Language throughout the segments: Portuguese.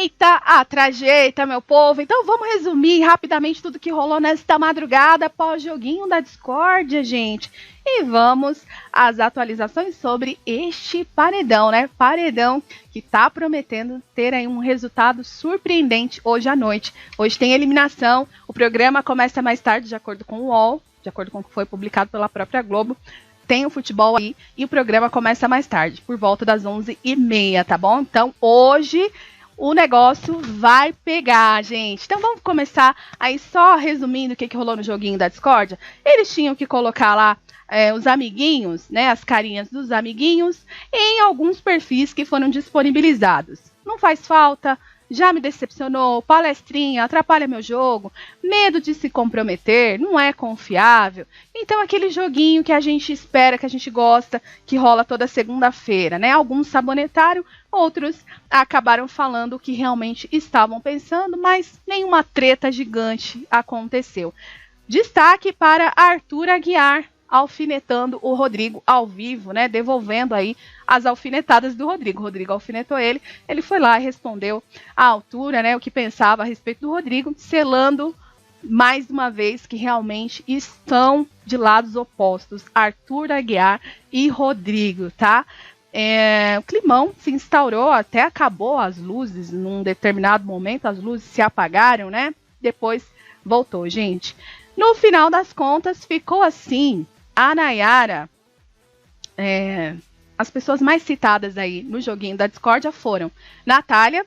Eita, trajeita, meu povo. Então vamos resumir rapidamente tudo que rolou nesta madrugada pós-joguinho da discórdia, gente. E vamos às atualizações sobre este paredão, né? Paredão que tá prometendo ter aí um resultado surpreendente hoje à noite. Hoje tem eliminação, o programa começa mais tarde, de acordo com o UOL, de acordo com o que foi publicado pela própria Globo. Tem o futebol aí e o programa começa mais tarde, por volta das 11h30, tá bom? Então hoje o negócio vai pegar, gente. Então vamos começar aí só resumindo o que rolou no joguinho da discórdia. Eles tinham que colocar lá os amiguinhos, né, as carinhas dos amiguinhos, em alguns perfis que foram disponibilizados. Não faz falta, já me decepcionou, palestrinha, atrapalha meu jogo, medo de se comprometer, não é confiável. Então aquele joguinho que a gente espera, que a gente gosta, que rola toda segunda-feira, né? Alguns sabonetaram, outros acabaram falando o que realmente estavam pensando, mas nenhuma treta gigante aconteceu. Destaque para Arthur Aguiar, alfinetando o Rodrigo ao vivo, né? Devolvendo aí as alfinetadas do Rodrigo. O Rodrigo alfinetou ele, ele foi lá e respondeu à altura, né? O que pensava a respeito do Rodrigo, selando mais uma vez que realmente estão de lados opostos, Arthur Aguiar e Rodrigo, tá? O climão se instaurou, até acabou as luzes, num determinado momento as luzes se apagaram, né? Depois voltou, gente. No final das contas, ficou assim. A Nayara, as pessoas mais citadas aí no joguinho da discórdia foram Natália,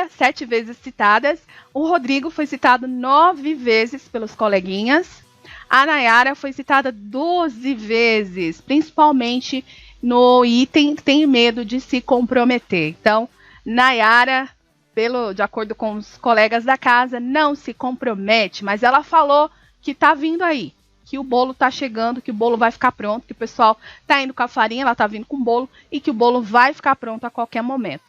7 vezes citadas. O Rodrigo foi citado 9 vezes pelos coleguinhas. A Nayara foi citada 12 vezes, principalmente no item tem medo de se comprometer. Então, Nayara, de acordo com os colegas da casa, não se compromete, mas ela falou que tá vindo aí, que o bolo tá chegando, que o bolo vai ficar pronto, que o pessoal tá indo com a farinha, ela tá vindo com o bolo e que o bolo vai ficar pronto a qualquer momento.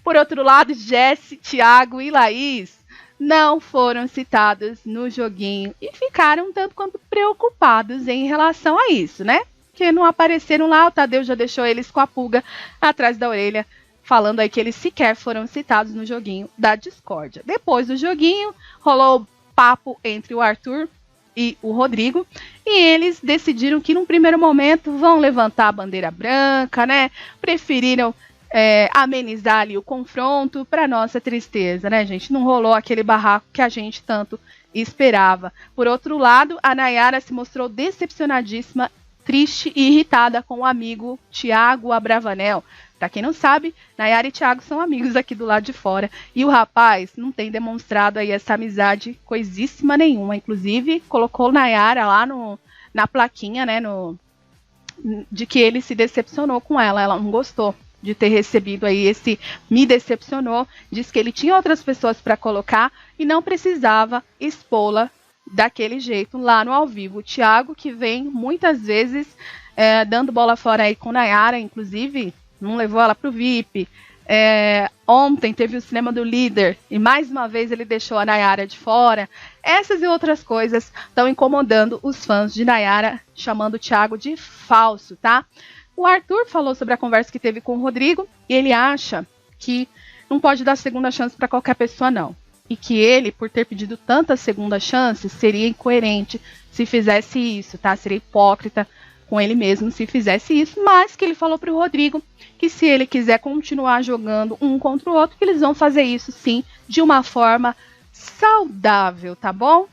Por outro lado, Jesse, Thiago e Laís não foram citados no joguinho e ficaram um tanto quanto preocupados em relação a isso, né? Que não apareceram lá, o Tadeu já deixou eles com a pulga atrás da orelha, falando aí que eles sequer foram citados no joguinho da discórdia. Depois do joguinho, rolou papo entre o Arthur e o Rodrigo, e eles decidiram que num primeiro momento vão levantar a bandeira branca, né? Preferiram amenizar ali o confronto, para nossa tristeza, né, gente? Não rolou aquele barraco que a gente tanto esperava. Por outro lado, a Nayara se mostrou decepcionadíssima, triste e irritada com o amigo Thiago Abravanel. Pra quem não sabe, Nayara e Thiago são amigos aqui do lado de fora. E o rapaz não tem demonstrado aí essa amizade coisíssima nenhuma. Inclusive, colocou Nayara lá na plaquinha, né, de que ele se decepcionou com ela. Ela não gostou de ter recebido aí esse me decepcionou. Diz que ele tinha outras pessoas para colocar e não precisava expô-la daquele jeito lá no ao vivo. O Thiago, que vem muitas vezes dando bola fora aí com Nayara, inclusive não levou ela para o VIP. Ontem teve o cinema do líder e mais uma vez ele deixou a Nayara de fora. Essas e outras coisas estão incomodando os fãs de Nayara, chamando o Thiago de falso, tá? O Arthur falou sobre a conversa que teve com o Rodrigo e ele acha que não pode dar segunda chance para qualquer pessoa, não. E que ele, por ter pedido tantas segundas chances, seria incoerente se fizesse isso, tá? Seria hipócrita com ele mesmo se fizesse isso, mas que ele falou para o Rodrigo que se ele quiser continuar jogando um contra o outro, que eles vão fazer isso sim, de uma forma saudável, tá bom?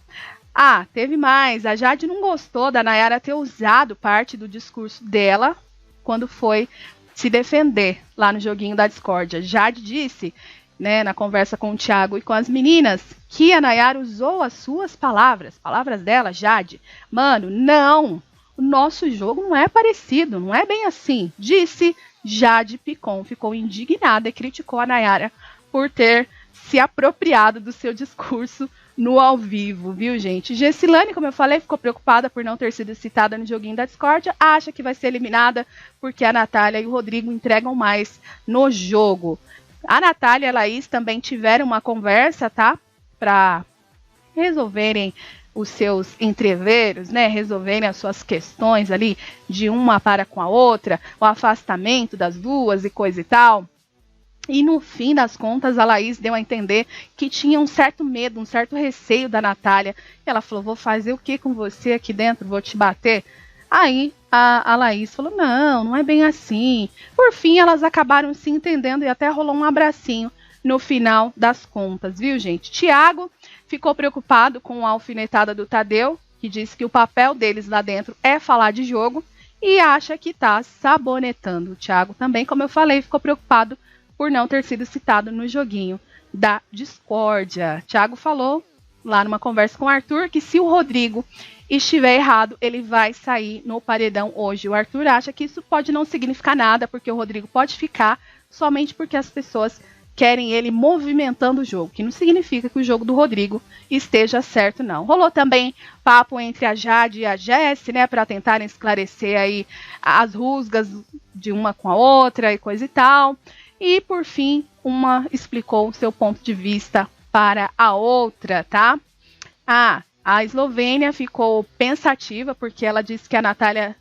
Teve mais, a Jade não gostou da Nayara ter usado parte do discurso dela quando foi se defender lá no joguinho da discórdia. Jade disse, né, na conversa com o Thiago e com as meninas, que a Nayara usou as suas palavras dela, Jade. Mano, não! O nosso jogo não é parecido, não é bem assim. Disse Jade Picon, ficou indignada e criticou a Nayara por ter se apropriado do seu discurso no ao vivo, viu, gente? Gessilane, como eu falei, ficou preocupada por não ter sido citada no joguinho da discórdia, acha que vai ser eliminada porque a Natália e o Rodrigo entregam mais no jogo. A Natália e a Laís também tiveram uma conversa, tá? Para resolverem os seus entreveros, né, resolverem as suas questões ali de uma para com a outra, o afastamento das duas e coisa e tal. E no fim das contas, a Laís deu a entender que tinha um certo medo, um certo receio da Natália. E ela falou, vou fazer o que com você aqui dentro? Vou te bater? Aí a Laís falou, não é bem assim. Por fim, elas acabaram se entendendo e até rolou um abracinho no final das contas, viu, gente? Thiago ficou preocupado com a alfinetada do Tadeu, que disse que o papel deles lá dentro é falar de jogo e acha que tá sabonetando. O Thiago também, como eu falei, ficou preocupado por não ter sido citado no joguinho da discórdia. Thiago falou lá numa conversa com o Arthur que se o Rodrigo estiver errado, ele vai sair no paredão hoje. O Arthur acha que isso pode não significar nada, porque o Rodrigo pode ficar somente porque as pessoas querem ele movimentando o jogo, que não significa que o jogo do Rodrigo esteja certo, não. Rolou também papo entre a Jade e a Jessi, né, para tentarem esclarecer aí as rusgas de uma com a outra e coisa e tal. E, por fim, uma explicou o seu ponto de vista para a outra, tá? A Eslovênia ficou pensativa porque ela disse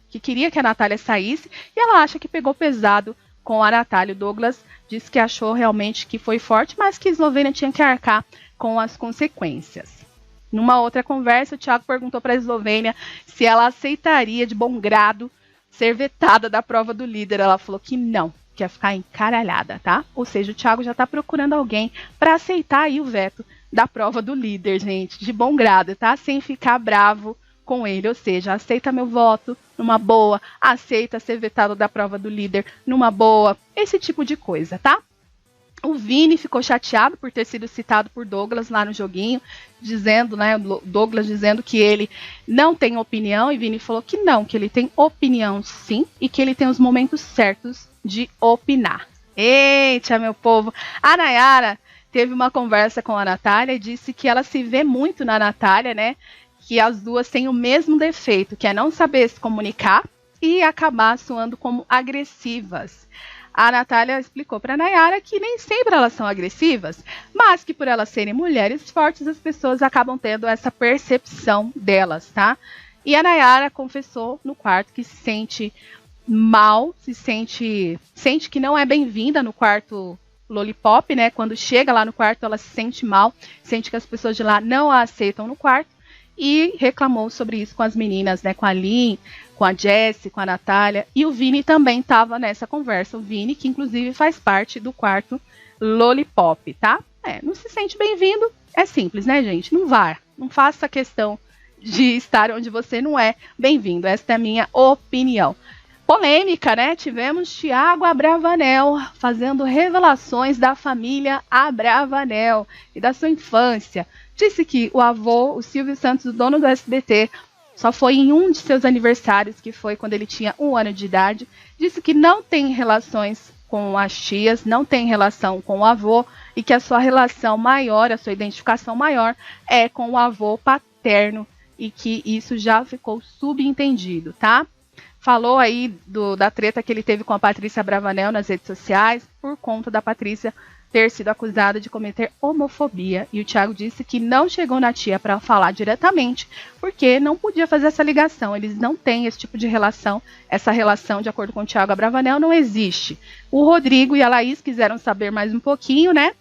que queria que a Natália saísse e ela acha que pegou pesado com a Natália. O Douglas disse que achou realmente que foi forte, mas que a Eslovênia tinha que arcar com as consequências. Numa outra conversa, o Thiago perguntou para a Eslovênia se ela aceitaria de bom grado ser vetada da prova do líder. Ela falou que não, que ia ficar encaralhada, tá? Ou seja, o Thiago já tá procurando alguém para aceitar aí o veto da prova do líder, gente, de bom grado, tá? Sem ficar bravo com ele, ou seja, aceita meu voto numa boa, aceita ser vetado da prova do líder numa boa, esse tipo de coisa, tá? O Vini ficou chateado por ter sido citado por Douglas lá no joguinho, dizendo, né, Douglas dizendo que ele não tem opinião, e Vini falou que não, que ele tem opinião sim, e que ele tem os momentos certos de opinar. Eita, meu povo! A Nayara teve uma conversa com a Natália e disse que ela se vê muito na Natália, né? Que as duas têm o mesmo defeito, que é não saber se comunicar e acabar soando como agressivas. A Natália explicou para a Nayara que nem sempre elas são agressivas, mas que por elas serem mulheres fortes, as pessoas acabam tendo essa percepção delas, tá? E a Nayara confessou no quarto que se sente mal, sente que não é bem-vinda no quarto Lollipop, né? Quando chega lá no quarto, ela se sente mal, sente que as pessoas de lá não a aceitam no quarto e reclamou sobre isso com as meninas, né? Com a Lin, com a Jessi, com a Natália, e o Vini também estava nessa conversa. O Vini, que inclusive faz parte do quarto Lollipop, tá? Não se sente bem-vindo, é simples, né, gente? Não vá, não faça questão de estar onde você não é bem-vindo. Esta é a minha opinião. Polêmica, né? Tivemos Thiago Abravanel fazendo revelações da família Abravanel e da sua infância. Disse que o avô, o Silvio Santos, o dono do SBT, só foi em um de seus aniversários, que foi quando ele tinha 1 ano de idade. Disse que não tem relações com as tias, não tem relação com o avô e que a sua relação maior, a sua identificação maior é com o avô paterno e que isso já ficou subentendido, tá? Falou aí da treta que ele teve com a Patrícia Abravanel nas redes sociais, por conta da Patrícia ter sido acusada de cometer homofobia. E o Thiago disse que não chegou na tia para falar diretamente, porque não podia fazer essa ligação. Eles não têm esse tipo de relação. Essa relação, de acordo com o Thiago Abravanel, não existe. O Rodrigo e a Laís quiseram saber mais um pouquinho, né?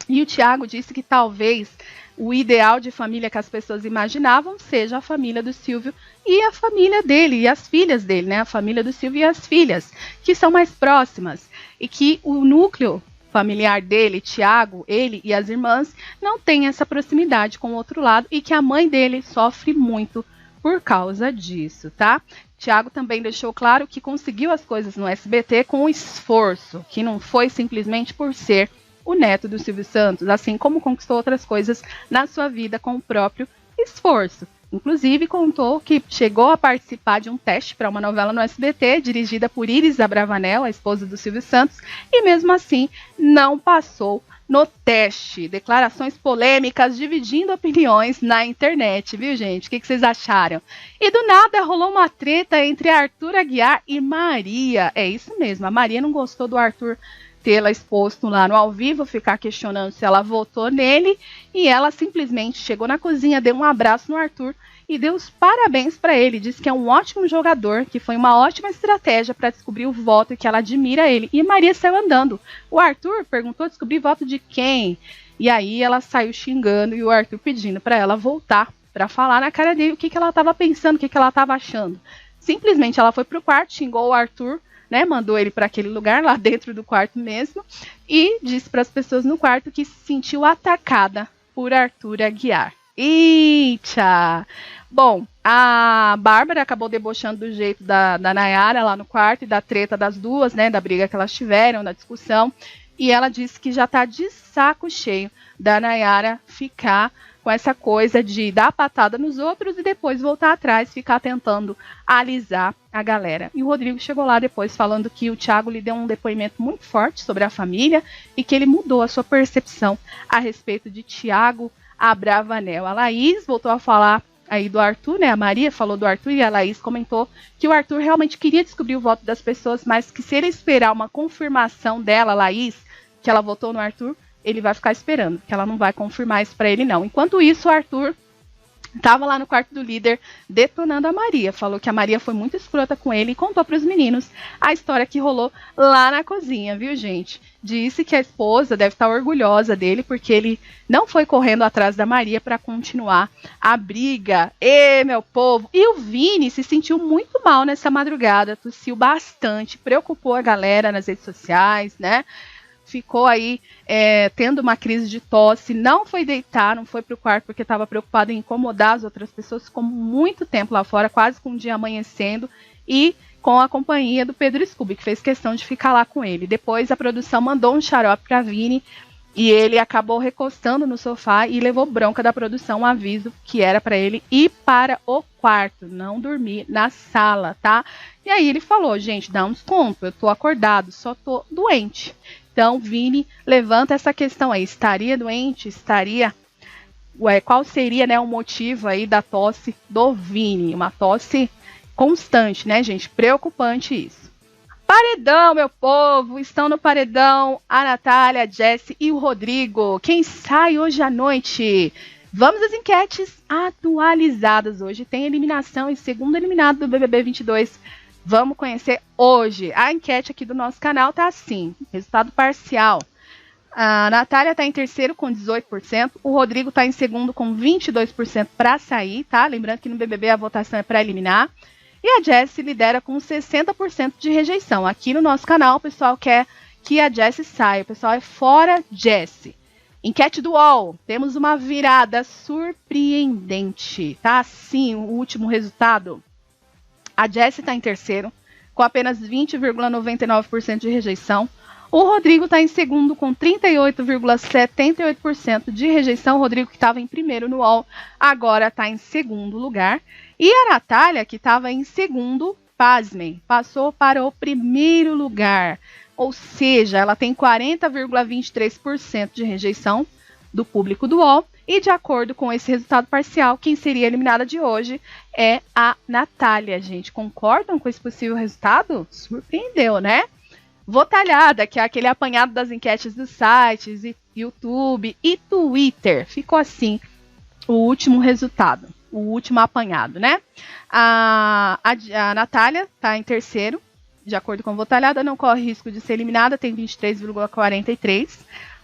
E o Thiago disse que talvez o ideal de família que as pessoas imaginavam seja a família do Silvio e a família dele, e as filhas dele, né? A família do Silvio e as filhas, que são mais próximas. E que o núcleo familiar dele, Thiago, ele e as irmãs, não tem essa proximidade com o outro lado e que a mãe dele sofre muito por causa disso, tá? Thiago também deixou claro que conseguiu as coisas no SBT com esforço, que não foi simplesmente por ser o neto do Silvio Santos, assim como conquistou outras coisas na sua vida com o próprio esforço. Inclusive, contou que chegou a participar de um teste para uma novela no SBT, dirigida por Iris Abravanel, a esposa do Silvio Santos, e mesmo assim não passou no teste. Declarações polêmicas, dividindo opiniões na internet, viu, gente? O que vocês acharam? E do nada rolou uma treta entre Arthur Aguiar e Maria. É isso mesmo, a Maria não gostou do Arthur tê-la exposto lá no ao vivo, ficar questionando se ela votou nele, e ela simplesmente chegou na cozinha, deu um abraço no Arthur e deu os parabéns para ele. Disse que é um ótimo jogador, que foi uma ótima estratégia para descobrir o voto e que ela admira ele. E Maria saiu andando. O Arthur perguntou descobrir voto de quem? E aí ela saiu xingando e o Arthur pedindo para ela voltar para falar na cara dele o que ela estava pensando, o que ela estava achando. Simplesmente ela foi pro quarto, xingou o Arthur, né, mandou ele para aquele lugar, lá dentro do quarto mesmo, e disse para as pessoas no quarto que se sentiu atacada por Arthur Aguiar. Eita! Bom, a Bárbara acabou debochando do jeito da Nayara lá no quarto e da treta das duas, né, da briga que elas tiveram, da discussão, e ela disse que já tá de saco cheio da Nayara ficar com essa coisa de dar patada nos outros e depois voltar atrás, ficar tentando alisar a galera. E o Rodrigo chegou lá depois falando que o Thiago lhe deu um depoimento muito forte sobre a família e que ele mudou a sua percepção a respeito de Thiago Abravanel. A Laís voltou a falar aí do Arthur, né? A Maria falou do Arthur e a Laís comentou que o Arthur realmente queria descobrir o voto das pessoas, mas que se ele esperar uma confirmação dela, Laís, que ela votou no Arthur, ele vai ficar esperando, que ela não vai confirmar isso pra ele não. Enquanto isso, o Arthur estava lá no quarto do líder detonando a Maria. Falou que a Maria foi muito escrota com ele e contou para os meninos a história que rolou lá na cozinha, viu, gente? Disse que a esposa deve estar orgulhosa dele porque ele não foi correndo atrás da Maria para continuar a briga. Ê, meu povo! E o Vini se sentiu muito mal nessa madrugada, tossiu bastante, preocupou a galera nas redes sociais, né? Ficou aí tendo uma crise de tosse, não foi deitar, não foi para o quarto porque estava preocupado em incomodar as outras pessoas, ficou muito tempo lá fora, quase com o dia amanhecendo, e com a companhia do Pedro Scooby, que fez questão de ficar lá com ele. Depois a produção mandou um xarope para Vini, e ele acabou recostando no sofá e levou bronca da produção, um aviso que era para ele ir para o quarto, não dormir na sala, tá? E aí ele falou, gente, dá um desconto, eu tô acordado, só tô doente. Então, Vini levanta essa questão aí, estaria doente, estaria... qual seria, né, o motivo aí da tosse do Vini? Uma tosse constante, né, gente? Preocupante isso. Paredão, meu povo! Estão no paredão a Natália, a Jessi e o Rodrigo. Quem sai hoje à noite? Vamos às enquetes atualizadas. Hoje tem eliminação e segundo eliminado do BBB 22. Vamos conhecer hoje. A enquete aqui do nosso canal tá assim. Resultado parcial. A Natália tá em terceiro com 18%. O Rodrigo tá em segundo com 22% para sair, tá? Lembrando que no BBB a votação é para eliminar. E a Jessi lidera com 60% de rejeição. Aqui no nosso canal o pessoal quer que a Jessi saia. O pessoal é fora Jessi. Enquete do UOL. Temos uma virada surpreendente. Tá assim o último resultado. A Jessi está em terceiro, com apenas 20,99% de rejeição. O Rodrigo está em segundo, com 38,78% de rejeição. O Rodrigo, que estava em primeiro no UOL, agora está em segundo lugar. E a Natália, que estava em segundo, pasmem, passou para o primeiro lugar. Ou seja, ela tem 40,23% de rejeição do público do UOL. E de acordo com esse resultado parcial, quem seria eliminada de hoje é a Natália, gente. Concordam com esse possível resultado? Surpreendeu, né? Votalhada, que é aquele apanhado das enquetes dos sites, YouTube e Twitter. Ficou assim o último resultado, o último apanhado, né? A Natália está em terceiro, de acordo com a votalhada, não corre risco de ser eliminada, tem 23,43%.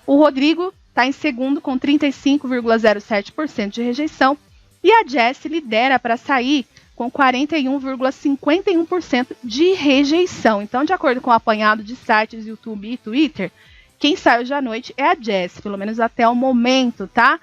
O Rodrigo está em segundo com 35,07% de rejeição. E a Jessi lidera para sair com 41,51% de rejeição. Então, de acordo com o apanhado de sites, YouTube e Twitter, quem sai hoje à noite é a Jessi, pelo menos até o momento, tá?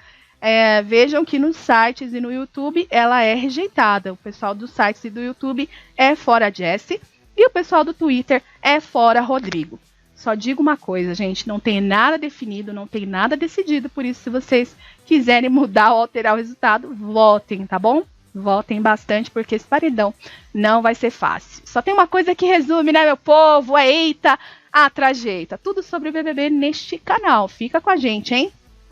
Vejam que nos sites e no YouTube ela é rejeitada. O pessoal dos sites e do YouTube é fora a Jessi e o pessoal do Twitter é fora Rodrigo. Só digo uma coisa, gente, não tem nada definido, não tem nada decidido, por isso se vocês quiserem mudar ou alterar o resultado, votem, tá bom? Votem bastante, porque esse paredão não vai ser fácil. Só tem uma coisa que resume, né, meu povo? É eita, a trajeita. Tudo sobre o BBB neste canal. Fica com a gente, hein?